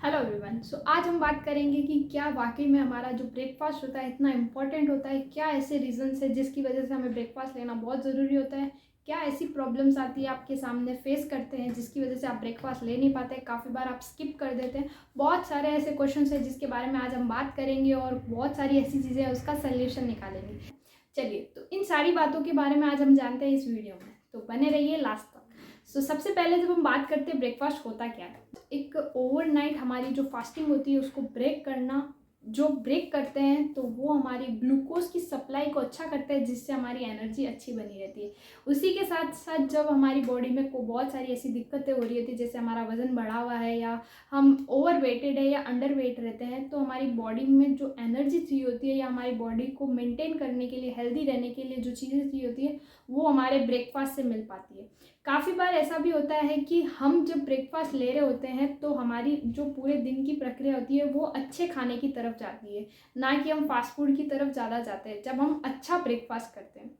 Hello everyone. आज हम बात करेंगे कि क्या वाकई में हमारा जो ब्रेकफास्ट होता है इतना इम्पोर्टेंट होता है। क्या ऐसे रीजंस है जिसकी वजह से हमें ब्रेकफास्ट लेना बहुत ज़रूरी होता है। क्या ऐसी प्रॉब्लम्स आती है आपके सामने फेस करते हैं जिसकी वजह से आप ब्रेकफास्ट ले नहीं पाते, काफ़ी बार आप स्किप कर देते हैं। बहुत सारे ऐसे क्वेश्चंस हैं जिसके बारे में आज हम बात करेंगे और बहुत सारी ऐसी चीज़ें हैं उसका सल्यूशन निकालेंगे। चलिए, तो इन सारी बातों के बारे में आज हम जानते हैं इस वीडियो में, तो बने रहिए लास्ट तक। सबसे पहले जब हम बात करते हैं ब्रेकफास्ट होता क्या है, एक ओवरनाइट हमारी जो फास्टिंग होती है उसको ब्रेक करना। जो ब्रेक करते हैं तो वो हमारी ग्लूकोज की सप्लाई को अच्छा करते हैं जिससे हमारी एनर्जी अच्छी बनी रहती है। उसी के साथ साथ जब हमारी बॉडी में को बहुत सारी ऐसी दिक्कतें हो रही होती है, जैसे हमारा वज़न बढ़ा हुआ है या हम ओवर वेटेड है या अंडर वेट रहते हैं, तो हमारी बॉडी में जो एनर्जी चाहिए होती है या हमारी बॉडी को मेंटेन करने के लिए, हेल्दी रहने के लिए जो चीज़ें चाहिए होती है वो हमारे ब्रेकफास्ट से मिल पाती है। काफ़ी बार ऐसा भी होता है कि हम जब ब्रेकफास्ट ले रहे होते हैं तो हमारी जो पूरे दिन की प्रक्रिया होती है वो अच्छे खाने की तरफ जाती है, ना कि हम फास्ट फूड की तरफ ज़्यादा जाते हैं जब हम अच्छा ब्रेकफास्ट करते हैं।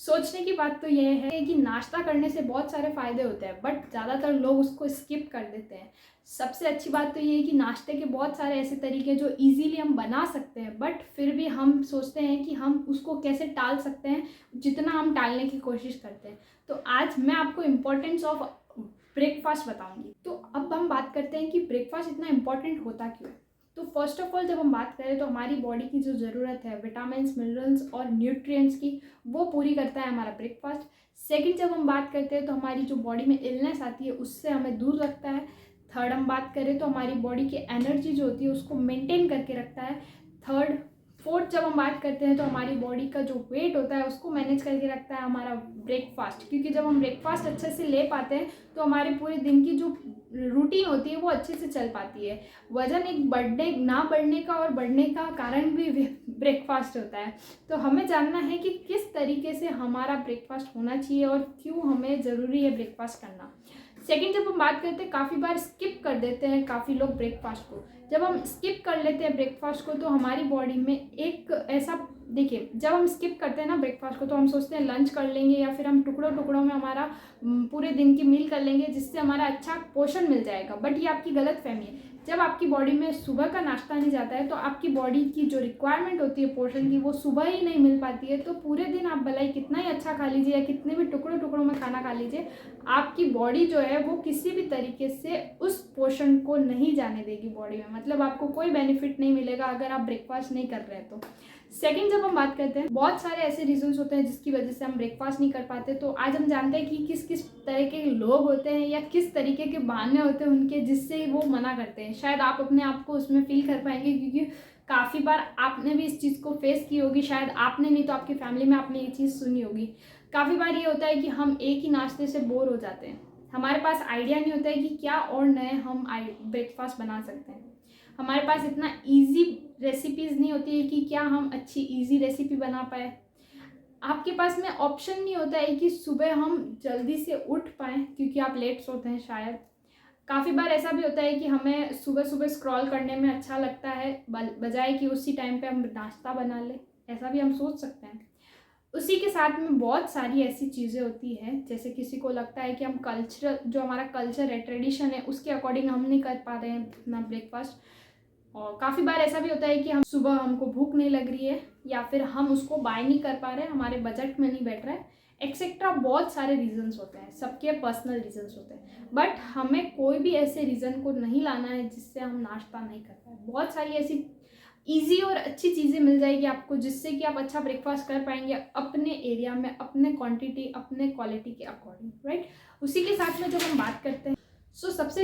सोचने की बात तो यह है कि नाश्ता करने से बहुत सारे फ़ायदे होते हैं, बट ज़्यादातर लोग उसको स्किप कर देते हैं। सबसे अच्छी बात तो ये है कि नाश्ते के बहुत सारे ऐसे तरीके जो इजीली हम बना सकते हैं, बट फिर भी हम सोचते हैं कि हम उसको कैसे टाल सकते हैं, जितना हम टालने की कोशिश करते हैं। तो आज मैं आपको इम्पोर्टेंस ऑफ ब्रेकफास्ट बताऊंगी। तो अब हम बात करते हैं कि ब्रेकफास्ट इतना इम्पोर्टेंट होता क्यों है। तो फर्स्ट ऑफ ऑल जब हम बात करें तो हमारी बॉडी की जो ज़रूरत है विटामिन, मिनरल्स और न्यूट्रिएंट्स की, वो पूरी करता है हमारा ब्रेकफास्ट। सेकंड, जब हम बात करते हैं तो हमारी जो बॉडी में इलनेस आती है उससे हमें दूर रखता है। थर्ड, हम बात करें तो हमारी बॉडी की एनर्जी जो होती है उसको मेंटेन करके रखता है। थर्ड, फोर्थ, जब हम बात करते हैं तो हमारी बॉडी का जो वेट होता है उसको मैनेज करके रखता है हमारा ब्रेकफास्ट, क्योंकि जब हम ब्रेकफास्ट अच्छे से ले पाते हैं तो हमारे पूरे दिन की जो रूटीन होती है वो अच्छे से चल पाती है। वजन एक बढ़ने का और बढ़ने का कारण भी ब्रेकफास्ट होता है। तो हमें जानना है कि किस तरीके से हमारा ब्रेकफास्ट होना चाहिए और क्यों हमें ज़रूरी है ब्रेकफास्ट करना। सेकंड, जब हम बात करते हैं काफ़ी बार स्किप कर देते हैं काफ़ी लोग ब्रेकफास्ट को। जब हम स्किप कर लेते हैं ब्रेकफास्ट को तो हमारी बॉडी में एक ऐसा, देखिए, जब हम स्किप करते हैं ना ब्रेकफास्ट को तो हम सोचते हैं लंच कर लेंगे या फिर हम टुकड़ों टुकड़ों में हमारा पूरे दिन की मील कर लेंगे जिससे हमारा अच्छा पोषण मिल जाएगा, बट ये आपकी गलत फहमी है। जब आपकी बॉडी में सुबह का नाश्ता नहीं जाता है तो आपकी बॉडी की जो रिक्वायरमेंट होती है पोषण की वो सुबह ही नहीं मिल पाती है। तो पूरे दिन आप भलाई कितना ही अच्छा खा लीजिए या कितने भी टुकड़ों टुकड़ों में खाना खा लीजिए, आपकी बॉडी जो है वो किसी भी तरीके से उस पोषण को नहीं जाने देगी बॉडी में। मतलब आपको कोई बेनिफिट नहीं मिलेगा अगर आप ब्रेकफास्ट नहीं कर रहे हैं तो। सेकंड, जब हम बात करते हैं बहुत सारे ऐसे रीजंस होते हैं जिसकी वजह से हम ब्रेकफास्ट नहीं कर पाते, तो आज हम जानते हैं कि किस किस तरह के लोग होते हैं या किस तरीके के बहाने होते हैं उनके जिससे वो मना करते हैं। शायद आप अपने आप को उसमें फील कर पाएंगे, क्योंकि काफ़ी बार आपने भी इस चीज़ को फेस की होगी। शायद आपने नहीं तो आपकी फैमिली में आपने ये चीज़ सुनी होगी। काफ़ी बार ये होता है कि हम एक ही नाश्ते से बोर हो जाते हैं, हमारे पास आइडिया नहीं होता है कि क्या और नए हम ब्रेकफास्ट बना सकते हैं। हमारे पास इतना इजी रेसिपीज़ नहीं होती है कि क्या हम अच्छी इजी रेसिपी बना पाए। आपके पास में ऑप्शन नहीं होता है कि सुबह हम जल्दी से उठ पाएँ क्योंकि आप लेट सोते हैं शायद। काफ़ी बार ऐसा भी होता है कि हमें सुबह सुबह स्क्रॉल करने में अच्छा लगता है बजाय कि उसी टाइम पे हम नाश्ता बना लें, ऐसा भी हम सोच सकते हैं। उसी के साथ में बहुत सारी ऐसी चीज़ें होती हैं, जैसे किसी को लगता है कि हम कल्चरल, जो हमारा कल्चर है, ट्रेडिशन है, उसके अकॉर्डिंग हम नहीं कर पा रहे हैं अपना ब्रेकफास्ट। और काफ़ी बार ऐसा भी होता है कि हम सुबह हमको भूख नहीं लग रही है या फिर हम उसको बाय नहीं कर पा रहे हैं, हमारे बजट में नहीं बैठ रहा है, एक्सेट्रा। बहुत सारे रीजंस होते हैं, सबके पर्सनल रीजंस होते हैं, बट हमें कोई भी ऐसे रीज़न को नहीं लाना है जिससे हम नाश्ता नहीं कर पाए। बहुत सारी ऐसी ईजी और अच्छी चीज़ें मिल जाएगी आपको जिससे कि आप अच्छा ब्रेकफास्ट कर पाएंगे अपने एरिया में, अपने क्वांटिटी, अपने क्वालिटी के अकॉर्डिंग, राइट। उसी के साथ में जब हम बात करते हैं सबसे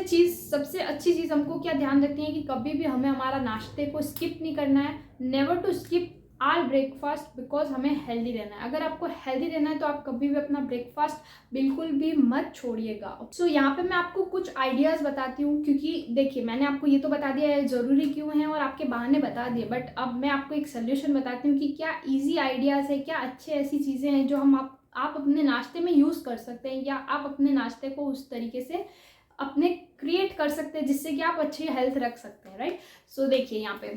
अच्छी चीज़ हमको क्या ध्यान रखनी है कि कभी भी हमें हमारा नाश्ते को स्किप नहीं करना है। Never to skip our breakfast, because हमें हेल्दी रहना है। अगर आपको हेल्दी रहना है तो आप कभी भी अपना ब्रेकफास्ट बिल्कुल भी मत छोड़िएगा। यहाँ पे मैं आपको कुछ आइडियाज़ बताती हूँ, क्योंकि देखिए मैंने आपको ये तो बता दिया है ज़रूरी क्यों है और आपके बहाने बता दिए, बट अब मैं आपको एक सोल्यूशन बताती हूँ कि क्या ईजी आइडियाज़ है, क्या अच्छे ऐसी चीज़ें हैं जो हम आप अपने नाश्ते में यूज़ कर सकते हैं या आप अपने नाश्ते को उस तरीके से अपने क्रिएट कर सकते हैं जिससे कि आप अच्छी हेल्थ रख सकते हैं, राइट। देखिए यहाँ पे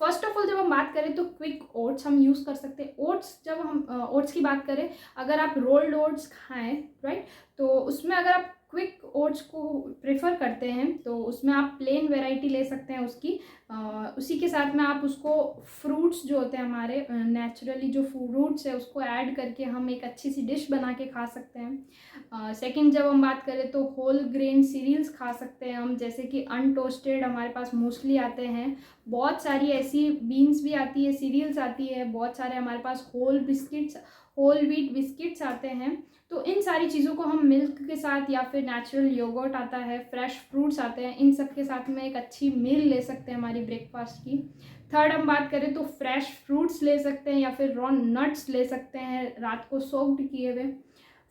फर्स्ट ऑफ ऑल जब हम बात करें तो क्विक ओट्स हम यूज़ कर सकते हैं। ओट्स, जब हम ओट्स की बात करें, अगर आप रोल्ड ओट्स खाएं, राइट, तो उसमें अगर आप क्विक ओट्स को प्रेफर करते हैं तो उसमें आप प्लेन वैरायटी ले सकते हैं उसकी। उसी के साथ में आप उसको फ्रूट्स जो होते हैं हमारे नेचुरली जो फ्रूट्स है उसको ऐड करके हम एक अच्छी सी डिश बना के खा सकते हैं। सेकंड जब हम बात करें तो होल ग्रेन सीरियल्स खा सकते हैं हम, जैसे कि अनटोस्टेड हमारे पास मोस्टली आते हैं, बहुत सारी ऐसी बीन्स भी आती है, सीरियल्स आती है, बहुत सारे हमारे पास होल व्हीट बिस्किट्स आते हैं। तो इन सारी चीज़ों को हम मिल्क के साथ या फिर नेचुरल योगर्ट आता है, फ्रेश फ्रूट्स आते हैं, इन सब के साथ में एक अच्छी मील ले सकते हैं हमारी ब्रेकफास्ट की। थर्ड हम बात करें तो फ्रेश फ्रूट्स ले सकते हैं या फिर रॉ नट्स ले सकते हैं रात को सोक्ड किए हुए।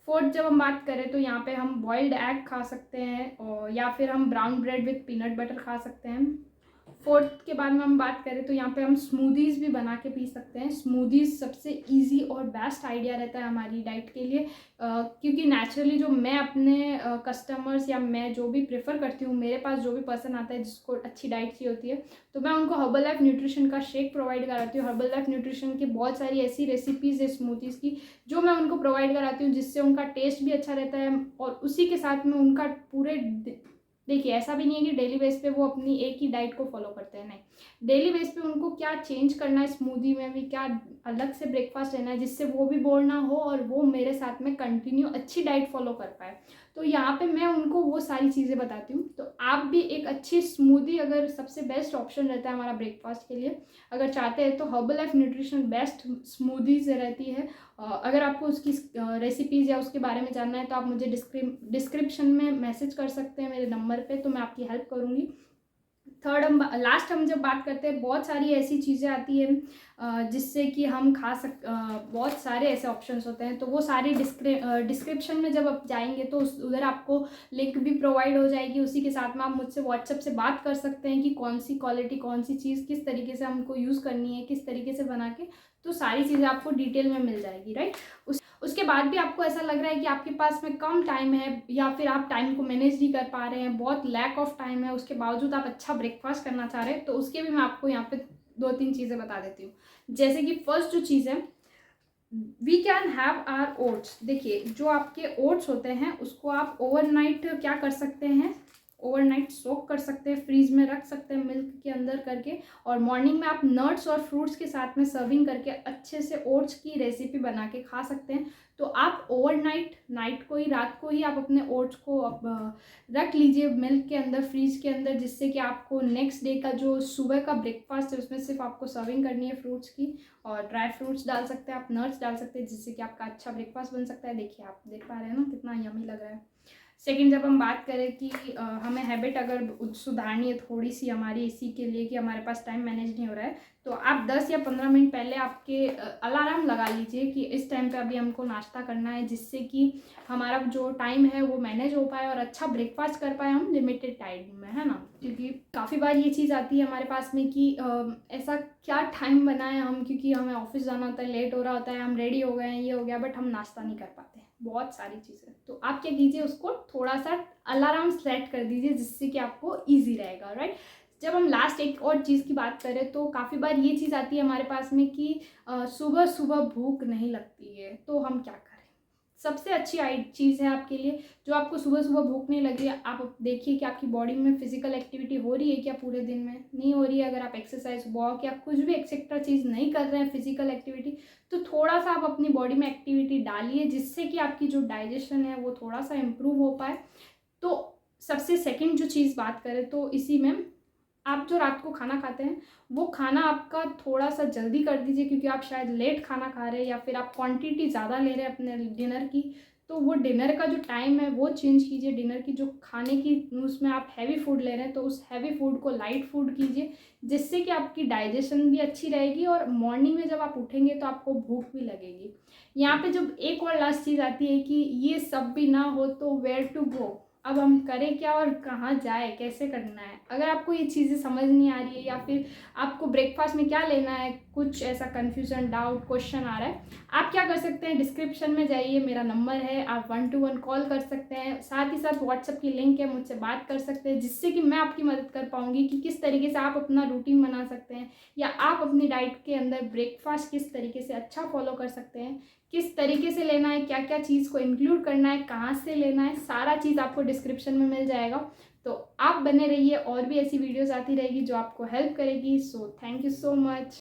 फोर्थ जब हम बात करें तो यहाँ पे हम बॉइल्ड एग खा सकते हैं और या फिर हम brown bread with peanut butter खा सकते हैं। फोर्थ के बाद में हम बात करें तो यहाँ पे हम स्मूदीज़ भी बना के पी सकते हैं। स्मूदीज़ सबसे इजी और बेस्ट आइडिया रहता है हमारी डाइट के लिए, क्योंकि नेचुरली जो मैं अपने कस्टमर्स या मैं जो भी प्रेफर करती हूँ, मेरे पास जो भी पर्सन आता है जिसको अच्छी डाइट चाहिए होती है, तो मैं उनको हर्बल लाइफ न्यूट्रिशन का शेक प्रोवाइड कराती हूँ। हर्बल लाइफ न्यूट्रिशन की बहुत सारी ऐसी रेसिपीज़ है स्मूदीज़ की जो मैं उनको प्रोवाइड कराती हूँ, जिससे उनका टेस्ट भी अच्छा रहता है और उसी के साथ में उनका पूरे देखिए ऐसा भी नहीं है कि डेली बेस पे वो अपनी एक ही डाइट को फॉलो करते हैं, नहीं, डेली बेस पे उनको क्या चेंज करना है, स्मूदी में भी क्या अलग से ब्रेकफास्ट लेना है जिससे वो भी बोर ना हो और वो मेरे साथ में कंटिन्यू अच्छी डाइट फॉलो कर पाए। तो यहाँ पे मैं उनको वो सारी चीज़ें बताती हूँ। तो आप भी एक अच्छी स्मूदी, अगर सबसे बेस्ट ऑप्शन रहता है हमारा ब्रेकफास्ट के लिए, अगर चाहते हैं तो herbal life nutrition best smoothies रहती है। अगर आपको उसकी रेसिपीज़ या उसके बारे में जानना है तो आप मुझे डिस्क्रिप्शन में मैसेज कर सकते हैं मेरे नंबर पे, तो मैं आपकी हेल्प करूँगी। थर्ड लास्ट हम जब बात करते हैं, बहुत सारी ऐसी चीज़ें आती हैं जिससे कि हम बहुत सारे ऐसे ऑप्शंस होते हैं, तो वो सारी डिस्क्रिप्शन में जब आप जाएंगे तो उधर आपको लिंक भी प्रोवाइड हो जाएगी। उसी के साथ में आप मुझसे व्हाट्सएप से बात कर सकते हैं कि कौन सी क्वालिटी, कौन सी चीज़ किस तरीके से हमको यूज़ करनी है, किस तरीके से बना के, तो सारी चीज़ें आपको डिटेल में मिल जाएगी, राइट। उसके बाद भी आपको ऐसा लग रहा है कि आपके पास में कम टाइम है या फिर आप टाइम को मैनेज नहीं कर पा रहे हैं, बहुत लैक ऑफ टाइम है, उसके बावजूद आप अच्छा ब्रेकफास्ट करना चाह रहे हैं, तो उसके भी मैं आपको यहाँ पे 2-3 चीज़ें बता देती हूँ। जैसे कि फर्स्ट जो चीज़ है, we can have our oats. देखिए जो आपके ओट्स होते हैं उसको आप ओवरनाइट क्या कर सकते हैं, ओवरनाइट सोक कर सकते हैं, फ्रीज में रख सकते हैं मिल्क के अंदर करके, और मॉर्निंग में आप नट्स और फ्रूट्स के साथ में सर्विंग करके अच्छे से ओट्स की रेसिपी बना के खा सकते हैं। तो आप ओवरनाइट, नाइट को ही, रात को ही आप अपने ओट्स को रख लीजिए मिल्क के अंदर, फ्रीज के अंदर, जिससे कि आपको नेक्स्ट डे का जो सुबह का ब्रेकफास्ट है उसमें सिर्फ आपको सर्विंग करनी है फ्रूट्स की, और ड्राई फ्रूट्स डाल सकते हैं आप, नट्स डाल सकते हैं, जिससे कि आपका अच्छा ब्रेकफास्ट बन सकता है। देखिए आप देख पा रहे हैं ना कितना यमी लग रहा है। सेकंड जब हम बात करें कि हमें हैबिट अगर सुधारनी है थोड़ी सी हमारी इसी के लिए कि हमारे पास टाइम मैनेज नहीं हो रहा है, तो आप 10 या 15 मिनट पहले आपके अलार्म लगा लीजिए कि इस टाइम पे अभी हमको नाश्ता करना है, जिससे कि हमारा जो टाइम है वो मैनेज हो पाए और अच्छा ब्रेकफास्ट कर पाए हम लिमिटेड टाइम में, है ना। क्योंकि काफ़ी बार ये चीज़ आती है हमारे पास में कि ऐसा क्या टाइम बनाए हम, क्योंकि हमें ऑफिस जाना होता है, लेट हो रहा होता है, हम रेडी हो गए हैं, ये हो गया, बट हम नाश्ता नहीं कर पाते, बहुत सारी चीज़ें। तो आप क्या कीजिए, उसको थोड़ा सा अलार्म सेट कर दीजिए जिससे कि आपको ईजी रहेगा, राइट। जब हम लास्ट एक और चीज़ की बात करें तो काफ़ी बार ये चीज़ आती है हमारे पास में कि सुबह सुबह भूख नहीं लगती है, तो हम क्या करें। सबसे अच्छी चीज़ है आपके लिए, जो आपको सुबह सुबह भूख नहीं लग रही है, आप देखिए कि आपकी बॉडी में फिजिकल एक्टिविटी हो रही है क्या, पूरे दिन में नहीं हो रही है। अगर आप एक्सरसाइज, वॉक या कुछ भी एक्सेट्रा चीज़ नहीं कर रहे हैं फिजिकल एक्टिविटी, तो थोड़ा सा आप अपनी बॉडी में एक्टिविटी डालिए जिससे कि आपकी जो डाइजेशन है वो थोड़ा सा इम्प्रूव हो पाए। तो सबसे सेकंड जो चीज़ बात करें तो इसी में आप जो रात को खाना खाते हैं वो खाना आपका थोड़ा सा जल्दी कर दीजिए, क्योंकि आप शायद लेट खाना खा रहे हैं या फिर आप क्वांटिटी ज़्यादा ले रहे हैं अपने डिनर की, तो वो डिनर का जो टाइम है वो चेंज कीजिए। डिनर की जो खाने की उसमें आप हैवी फूड ले रहे हैं तो उस हैवी फूड को लाइट फूड कीजिए, जिससे कि आपकी डाइजेशन भी अच्छी रहेगी और मॉर्निंग में जब आप उठेंगे तो आपको भूख भी लगेगी। यहाँ पे जब एक और लास्ट चीज़ आती है कि ये सब भी ना हो तो वेयर टू गो, अब हम करें क्या और कहाँ जाए, कैसे करना है। अगर आपको ये चीज़ें समझ नहीं आ रही है या फिर आपको ब्रेकफास्ट में क्या लेना है, कुछ ऐसा कन्फ्यूजन, डाउट, क्वेश्चन आ रहा है, आप क्या कर सकते हैं, डिस्क्रिप्शन में जाइए, मेरा नंबर है, आप 1-to-1 कॉल कर सकते हैं, साथ ही साथ व्हाट्सएप की लिंक है, मुझसे बात कर सकते हैं, जिससे कि मैं आपकी मदद कर पाऊँगी कि किस तरीके से आप अपना रूटीन बना सकते हैं या आप अपनी डाइट के अंदर ब्रेकफास्ट किस तरीके से अच्छा फॉलो कर सकते हैं, किस तरीके से लेना है, क्या क्या चीज़ को इंक्लूड करना है, कहाँ से लेना है, सारा चीज़ आपको डिस्क्रिप्शन में मिल जाएगा। तो आप बने रहिए, और भी ऐसी वीडियोस आती रहेगी जो आपको हेल्प करेगी। So thank you so much.